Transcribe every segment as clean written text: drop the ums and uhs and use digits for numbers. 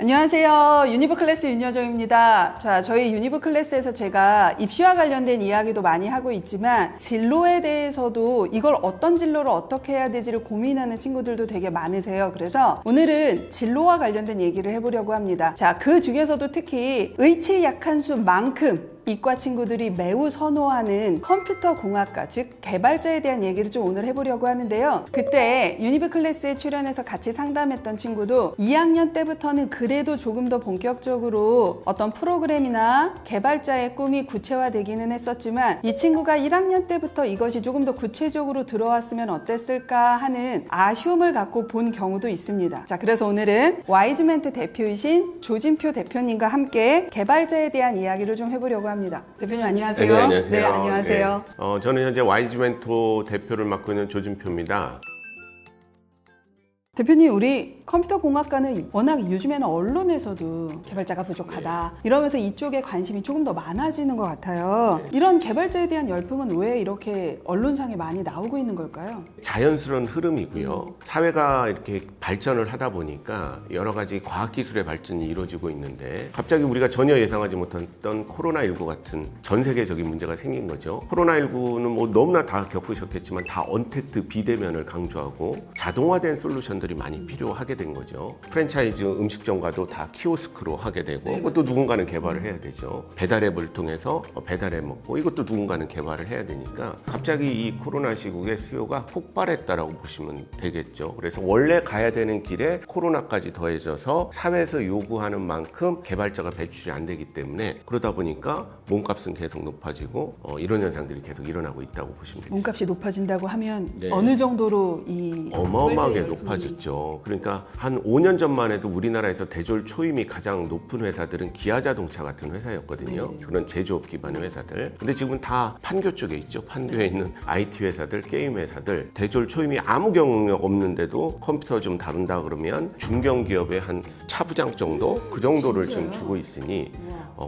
안녕하세요. 유니브 클래스 윤여정입니다. 자, 저희 유니브 클래스에서 제가 입시와 관련된 이야기도 많이 하고 있지만 진로에 대해서도 이걸 어떤 진로를 어떻게 해야 되지를 고민하는 친구들도 되게 많으세요. 그래서 오늘은 진로와 관련된 얘기를 해보려고 합니다. 자, 그 중에서도 특히 의치 약한 수만큼 이과 친구들이 매우 선호하는 컴퓨터 공학과, 즉 개발자에 대한 얘기를 좀 오늘 해보려고 하는데요. 그때 유니브 클래스에 출연해서 같이 상담했던 친구도 2학년 때부터는 그래도 조금 더 본격적으로 어떤 프로그램이나 개발자의 꿈이 구체화되기는 했었지만 이 친구가 1학년 때부터 이것이 조금 더 구체적으로 들어왔으면 어땠을까 하는 아쉬움을 갖고 본 경우도 있습니다. 자, 그래서 오늘은 와이즈멘트 대표이신 조진표 대표님과 함께 개발자에 대한 이야기를 좀 해보려고 합니다. 대표님 안녕하세요. 네, 안녕하세요. 네, 안녕하세요. 네. 저는 현재 와이즈멘토 대표를 맡고 있는 조진표입니다. 대표님, 우리 컴퓨터 공학과는 워낙 요즘에는 언론에서도 개발자가 부족하다 이러면서 이쪽에 관심이 조금 더 많아지는 것 같아요. 이런 개발자에 대한 열풍은 왜 이렇게 언론상에 많이 나오고 있는 걸까요? 자연스러운 흐름이고요. 사회가 이렇게 발전을 하다 보니까 여러 가지 과학기술의 발전이 이루어지고 있는데 갑자기 우리가 전혀 예상하지 못했던 코로나19 같은 전 세계적인 문제가 생긴 거죠. 코로나19는 뭐 너무나 다 겪으셨겠지만 다 언택트 비대면을 강조하고 자동화된 솔루션들이 많이 필요하게 된 거죠. 프랜차이즈 음식점과도 다 키오스크로 하게 되고 이것도 누군가는 개발을 해야 되죠. 배달앱을 통해서 배달해 먹고 이것도 누군가는 개발을 해야 되니까 갑자기 이 코로나 시국에 수요가 폭발했다라고 보시면 되겠죠. 그래서 원래 가야 되는 길에 코로나까지 더해져서 사회에서 요구하는 만큼 개발자가 배출이 안 되기 때문에 그러다 보니까 몸값은 계속 높아지고 이런 현상들이 계속 일어나고 있다고 보시면 되겠죠. 몸값이 높아진다고 하면 네. 어느 정도로 이 어마어마하게 높아졌죠. 그러니까 한 5년 전만 해도 우리나라에서 대졸 초임이 가장 높은 회사들은 기아자동차 같은 회사였거든요. 그런 제조업 기반의 회사들. 근데 지금은 다 판교 쪽에 있죠. 판교에 있는 IT 회사들, 게임 회사들. 대졸 초임이 아무 경력 없는데도 컴퓨터 좀 다룬다 그러면 중견기업의 한 차부장 정도? 그 정도를 지금 주고 있으니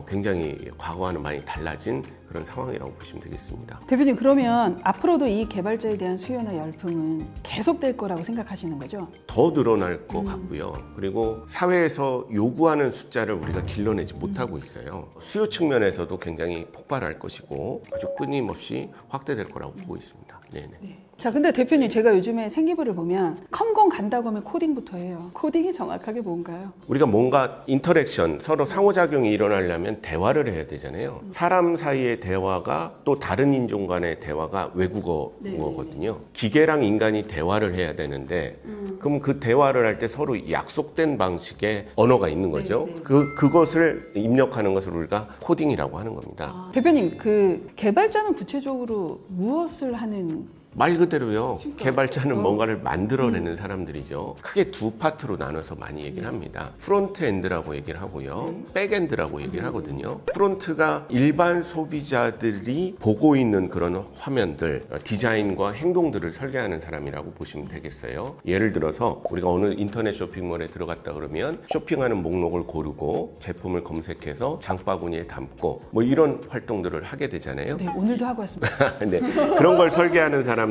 굉장히 과거와는 많이 달라진 그런 상황이라고 보시면 되겠습니다. 대표님, 그러면 앞으로도 이 개발자에 대한 수요나 열풍은 계속될 거라고 생각하시는 거죠? 더 늘어날 것 같고요. 그리고 사회에서 요구하는 숫자를 우리가 길러내지 못하고 있어요. 수요 측면에서도 굉장히 폭발할 것이고 아주 끊임없이 확대될 거라고 보고 있습니다. 네네. 자, 근데 대표님, 제가 요즘에 생기부를 보면 컴공 간다고 하면 코딩부터 해요. 코딩이 정확하게 뭔가요? 우리가 뭔가 인터랙션, 서로 상호작용이 일어나려면 대화를 해야 되잖아요. 사람 사이의 대화가 또 다른 인종 간의 대화가 외국어거든요. 기계랑 인간이 대화를 해야 되는데 그럼 그 대화를 할 때 서로 약속된 방식의 언어가 있는 거죠. 그것을 입력하는 것을 우리가 코딩이라고 하는 겁니다. 대표님, 그 개발자는 구체적으로 무엇을 하는? 말 그대로요. 개발자는 뭔가를 만들어내는 사람들이죠. 크게 두 파트로 나눠서 많이 얘기를 합니다. 프론트 엔드라고 얘기를 하고요. 백 엔드라고 얘기를 하거든요. 프론트가 일반 소비자들이 보고 있는 그런 화면들, 디자인과 행동들을 설계하는 사람이라고 보시면 되겠어요. 예를 들어서 우리가 어느 인터넷 쇼핑몰에 들어갔다 그러면 쇼핑하는 목록을 고르고 제품을 검색해서 장바구니에 담고 뭐 이런 활동들을 하게 되잖아요. 네, 오늘도 하고 왔습니다. 네, 그런 걸 설계하는 사람들을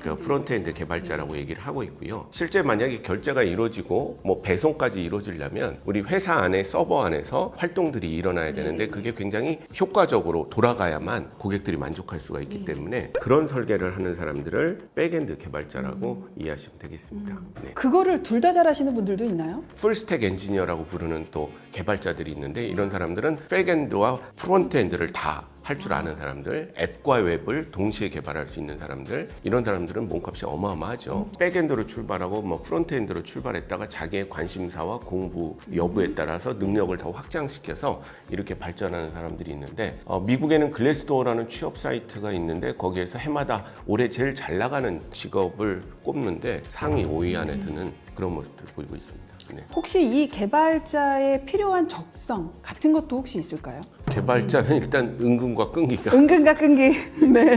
그 프론트엔드 개발자라고 얘기를 하고 있고요. 실제 만약에 결제가 이루어지고 뭐 배송까지 이루어지려면 우리 회사 안에 서버 안에서 활동들이 일어나야 되는데 그게 굉장히 효과적으로 돌아가야만 고객들이 만족할 수가 있기 때문에 그런 설계를 하는 사람들을 백엔드 개발자라고 이해하시면 되겠습니다. 네. 그거를 둘 다 잘하시는 분들도 있나요? 풀스택 엔지니어라고 부르는 또 개발자들이 있는데 이런 사람들은 백엔드와 프론트엔드를 다 할 줄 아는 사람들, 앱과 웹을 동시에 개발할 수 있는 사람들, 이런 사람들은 몸값이 어마어마하죠. 백엔드로 출발하고 뭐 프론트엔드로 출발했다가 자기의 관심사와 공부 여부에 따라서 능력을 더 확장시켜서 이렇게 발전하는 사람들이 있는데 미국에는 글래스도어라는 취업 사이트가 있는데 거기에서 해마다 올해 제일 잘 나가는 직업을 꼽는데 상위 5위 안에 드는 그런 모습들을 보이고 있습니다. 네. 혹시 이 개발자에 필요한 적성 같은 것도 혹시 있을까요? 개발자는 일단 은근과 끈기가 은근과 끈기. 네.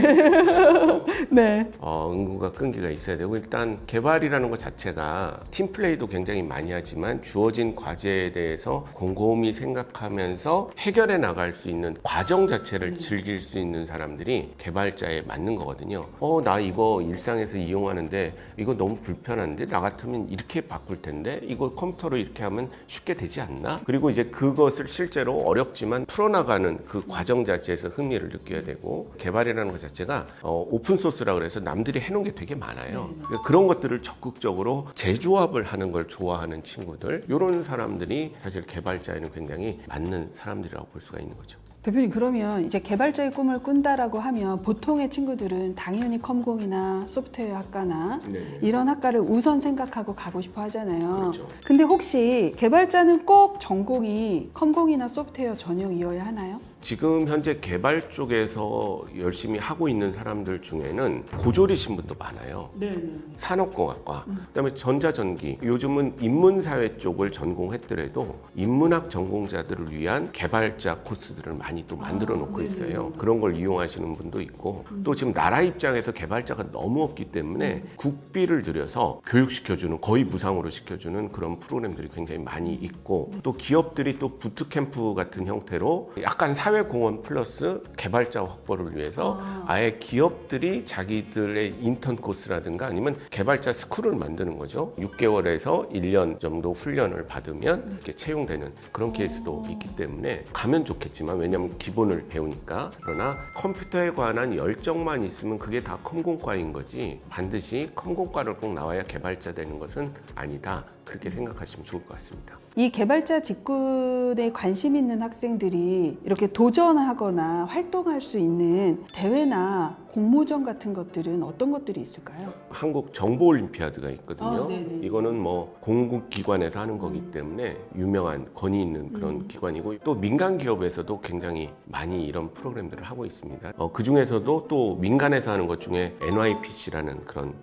네. 은근과 끈기가 있어야 되고 일단 개발이라는 것 자체가 팀플레이도 굉장히 많이 하지만 주어진 과제에 대해서 곰곰이 생각하면서 해결해 나갈 수 있는 과정 자체를 즐길 수 있는 사람들이 개발자에 맞는 거거든요. 나 이거 일상에서 이용하는데 이거 너무 불편한데 나 같으면 이렇게 바꿀 텐데 이거 컴퓨터로 이렇게 하면 쉽게 되지 않나? 그리고 이제 그것을 실제로 어렵지만 풀어나가는 그 과정 자체에서 흥미를 느껴야 되고 개발이라는 것 자체가 오픈 소스라 그래서 남들이 해놓은 게 되게 많아요. 그러니까 그런 것들을 적극적으로 재조합을 하는 걸 좋아하는 친구들 이런 사람들이 사실 개발자에는 굉장히 맞는 사람들이라고 볼 수가 있는 거죠. 대표님 그러면 이제 개발자의 꿈을 꾼다라고 하면 보통의 친구들은 당연히 컴공이나 소프트웨어 학과나 네네. 이런 학과를 우선 생각하고 가고 싶어 하잖아요. 그렇죠. 근데 혹시 개발자는 꼭 전공이 컴공이나 소프트웨어 전형이어야 하나요? 지금 현재 개발 쪽에서 열심히 하고 있는 사람들 중에는 고졸이신 분도 많아요. 네. 산업공학과, 그다음에 전자전기. 요즘은 인문사회 쪽을 전공했더라도 인문학 전공자들을 위한 개발자 코스들을 많이 또 만들어 놓고 있어요. 그런 걸 이용하시는 분도 있고 또 지금 나라 입장에서 개발자가 너무 없기 때문에 국비를 들여서 교육시켜주는 거의 무상으로 시켜주는 그런 프로그램들이 굉장히 많이 있고 또 기업들이 또 부트캠프 같은 형태로 약간 사회공헌 플러스 개발자 확보를 위해서 아예 기업들이 자기들의 인턴 코스라든가 아니면 개발자 스쿨을 만드는 거죠. 6개월에서 1년 정도 훈련을 받으면 이렇게 채용되는 그런 케이스도 있기 때문에 가면 좋겠지만 왜냐하면 기본을 배우니까. 그러나 컴퓨터에 관한 열정만 있으면 그게 다 컴공과인 거지 반드시 컴공과를 꼭 나와야 개발자 되는 것은 아니다. 그렇게 생각하시면 좋을 것 같습니다. 이 개발자 직군에 관심 있는 학생들이 이렇게 도전하거나 활동할 수 있는 대회나 공모전 같은 것들은 어떤 것들이 있을까요? 한국 정보올림피아드가 있거든요. 네네. 이거는 뭐 공국기관에서 하는 거기 때문에 유명한 권위 있는 그런 기관이고 또 민간 기업에서도 굉장히 많이 이런 프로그램들을 하고 있습니다. 그 중에서도 또 민간에서 하는 것 중에 NYPC라는 그런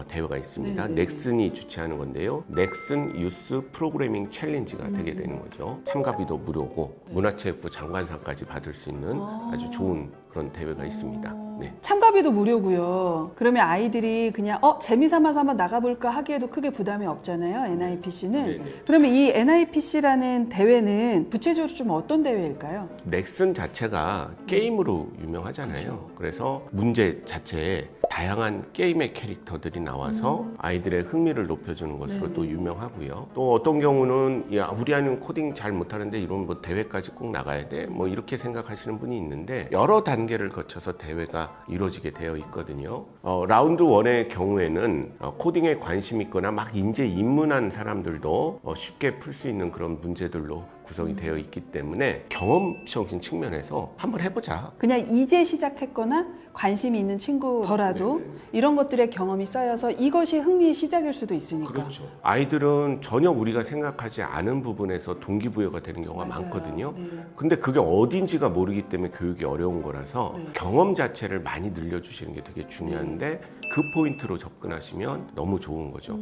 대회가 있습니다. 네네. 넥슨이 주최하는 건데요. 넥슨 유스 프로그래밍 챌린지가 되게 되는 거죠. 참가비도 무료고 문화체육부 장관상까지 받을 수 있는 아주 좋은 그런 대회가 있습니다. 네. 참가비도 무료고요. 그러면 아이들이 그냥 재미삼아서 한번 나가볼까 하기에도 크게 부담이 없잖아요. NIPC는. 네네. 그러면 이 NIPC라는 대회는 구체적으로 좀 어떤 대회일까요? 넥슨 자체가 게임으로 유명하잖아요. 그래서 문제 자체에 다양한 게임의 캐릭터들이 나와서 아이들의 흥미를 높여주는 것으로 또 유명하고요. 또 어떤 경우는 야 우리 아이는 코딩 잘 못하는데 이런 뭐 대회까지 꼭 나가야 돼? 뭐 이렇게 생각하시는 분이 있는데 여러 단계를 거쳐서 대회가 이루어지게 되어 있거든요. 라운드 1의 경우에는 코딩에 관심 있거나 막 인재 입문한 사람들도 쉽게 풀 수 있는 그런 문제들로 구성이 되어 있기 때문에 경험적인 측면에서 한번 해보자. 그냥 이제 시작했거나 관심이 있는 친구더라도 이런 것들의 경험이 쌓여서 이것이 흥미의 시작일 수도 있으니까. 그렇죠. 아이들은 전혀 우리가 생각하지 않은 부분에서 동기부여가 되는 경우가 맞아요. 많거든요. 네. 근데 그게 어딘지가 모르기 때문에 교육이 어려운 거라서 경험 자체를 많이 늘려주시는 게 되게 중요한데 그 포인트로 접근하시면 너무 좋은 거죠.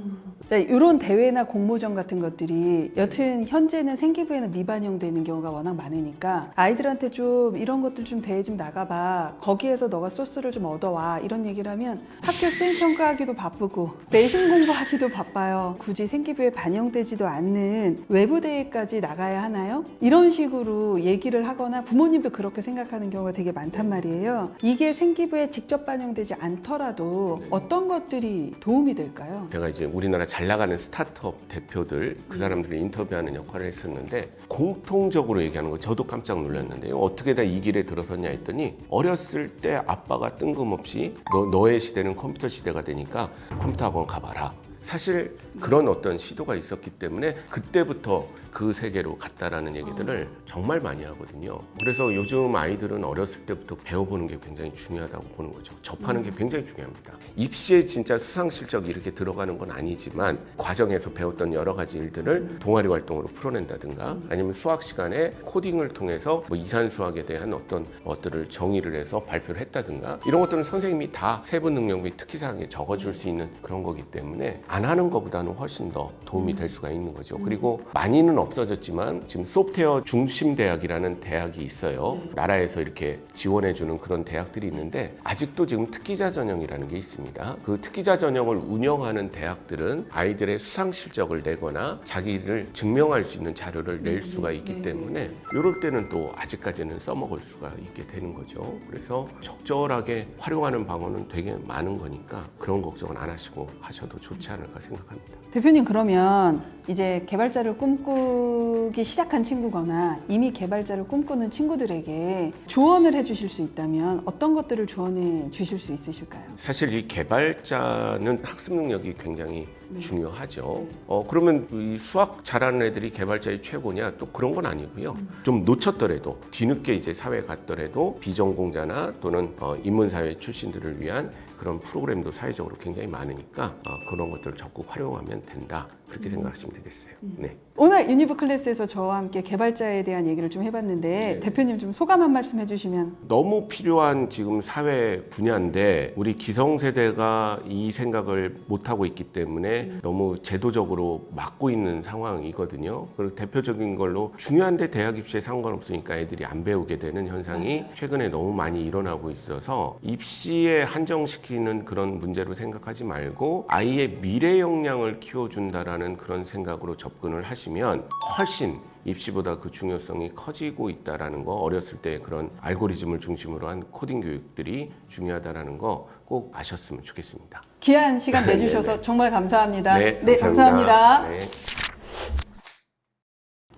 자, 이런 대회나 공모전 같은 것들이 여튼 현재는 생기부에는 미반영되는 경우가 워낙 많으니까 아이들한테 좀 이런 것들 좀 대회 좀 나가봐. 거기에서 너가 소스를 좀 얻어와. 이런 얘기를 하면 학교 수행평가하기도 바쁘고 내신 공부하기도 바빠요. 굳이 생기부에 반영되지도 않는 외부 대회까지 나가야 하나요? 이런 식으로 얘기를 하거나 부모님도 그렇게 생각하는 경우가 되게 많단 말이에요. 이게 생기부에 직접 반영되지 않더라도 어떤 것들이 도움이 될까요? 제가 이제 우리나라 잘 나가는 스타트업 대표들 그 사람들을 인터뷰하는 역할을 했었는데 공통적으로 얘기하는 거 저도 깜짝 놀랐는데요. 어떻게 다 이 길에 들어섰냐 했더니 어렸을 때 아빠가 뜬금없이 너의 시대는 컴퓨터 시대가 되니까 컴퓨터 학원 가봐라. 사실 그런 어떤 시도가 있었기 때문에 그때부터 그 세계로 갔다라는 얘기들을 정말 많이 하거든요. 그래서 요즘 아이들은 어렸을 때부터 배워보는 게 굉장히 중요하다고 보는 거죠. 접하는 게 굉장히 중요합니다. 입시에 진짜 수상 실적이 이렇게 들어가는 건 아니지만 과정에서 배웠던 여러 가지 일들을 동아리 활동으로 풀어낸다든가 아니면 수학 시간에 코딩을 통해서 뭐 이산수학에 대한 어떤 것들을 정의를 해서 발표를 했다든가 이런 것들은 선생님이 다 세부 능력 및 특기사항에 적어줄 수 있는 그런 거기 때문에 안 하는 것보다는 훨씬 더 도움이 될 수가 있는 거죠. 그리고 많이는 없어졌지만 지금 소프트웨어 중심 대학이라는 대학이 있어요. 나라에서 이렇게 지원해주는 그런 대학들이 있는데 아직도 지금 특기자 전형이라는 게 있습니다. 그 특기자 전형을 운영하는 대학들은 아이들의 수상 실적을 내거나 자기를 증명할 수 있는 자료를 낼 수가 있기 때문에 이럴 때는 또 아직까지는 써먹을 수가 있게 되는 거죠. 그래서 적절하게 활용하는 방어는 되게 많은 거니까 그런 걱정은 안 하시고 하셔도 좋지 않을까 생각합니다. 대표님, 그러면 이제 개발자를 꿈꾸기 시작한 친구거나 이미 개발자를 꿈꾸는 친구들에게 조언을 해주실 수 있다면 어떤 것들을 조언해 주실 수 있으실까요? 사실 이 개발자는 학습 능력이 굉장히 중요하죠. 그러면 이 수학 잘하는 애들이 개발자의 최고냐? 또 그런 건 아니고요. 좀 놓쳤더라도 뒤늦게 이제 사회에 갔더라도 비전공자나 또는 인문사회 출신들을 위한 그런 프로그램도 사회적으로 굉장히 많으니까 그런 것들을 적극 활용하면 된다. 그렇게 생각하시면 되겠어요. 네. 오늘 유니브 클래스에서 저와 함께 개발자에 대한 얘기를 좀 해봤는데 네. 대표님 좀 소감 한 말씀 해주시면. 너무 필요한 지금 사회 분야인데 우리 기성세대가 이 생각을 못하고 있기 때문에 너무 제도적으로 막고 있는 상황이거든요. 그리고 대표적인 걸로 중요한데 대학 입시에 상관없으니까 애들이 안 배우게 되는 현상이 최근에 너무 많이 일어나고 있어서 입시에 한정시키는 그런 문제로 생각하지 말고 아이의 미래 역량을 키워준다라는 그런 생각으로 접근을 하시면 훨씬 입시보다 그 중요성이 커지고 있다라는 거, 어렸을 때 그런 알고리즘을 중심으로 한 코딩 교육들이 중요하다라는 거 꼭 아셨으면 좋겠습니다. 귀한 시간 내주셔서 정말 감사합니다. 네, 감사합니다. 네.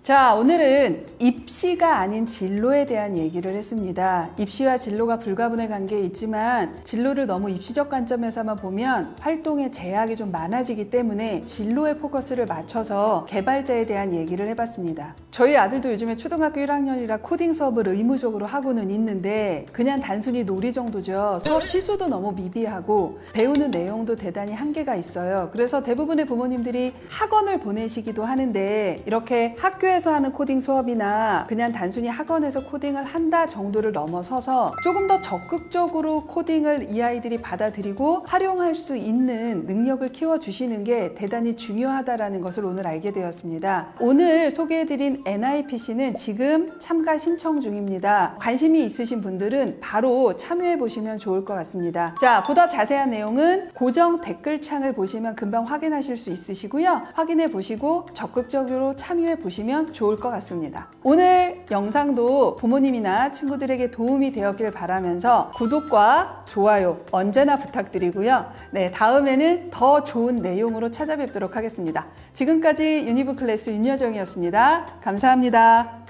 자, 오늘은 입시가 아닌 진로에 대한 얘기를 했습니다. 입시와 진로가 불가분의 관계에 있지만 진로를 너무 입시적 관점에서만 보면 활동의 제약이 좀 많아지기 때문에 진로에 포커스를 맞춰서 개발자에 대한 얘기를 해봤습니다. 저희 아들도 요즘에 초등학교 1학년이라 코딩 수업을 의무적으로 하고는 있는데 그냥 단순히 놀이 정도죠. 수업 시수도 너무 미비하고 배우는 내용도 대단히 한계가 있어요. 그래서 대부분의 부모님들이 학원을 보내시기도 하는데 이렇게 학교에서 하는 코딩 수업이나 그냥 단순히 학원에서 코딩을 한다 정도를 넘어서서 조금 더 적극적으로 코딩을 이 아이들이 받아들이고 활용할 수 있는 능력을 키워주시는 게 대단히 중요하다는 것을 오늘 알게 되었습니다. 오늘 소개해드린 NIPC는 지금 참가 신청 중입니다. 관심이 있으신 분들은 바로 참여해보시면 좋을 것 같습니다. 자, 보다 자세한 내용은 고정 댓글창을 보시면 금방 확인하실 수 있으시고요. 확인해보시고 적극적으로 참여해보시면 좋을 것 같습니다. 오늘 영상도 부모님이나 친구들에게 도움이 되었길 바라면서 구독과 좋아요 언제나 부탁드리고요. 네, 다음에는 더 좋은 내용으로 찾아뵙도록 하겠습니다. 지금까지 유니브 클래스 윤여정이었습니다. 감사합니다.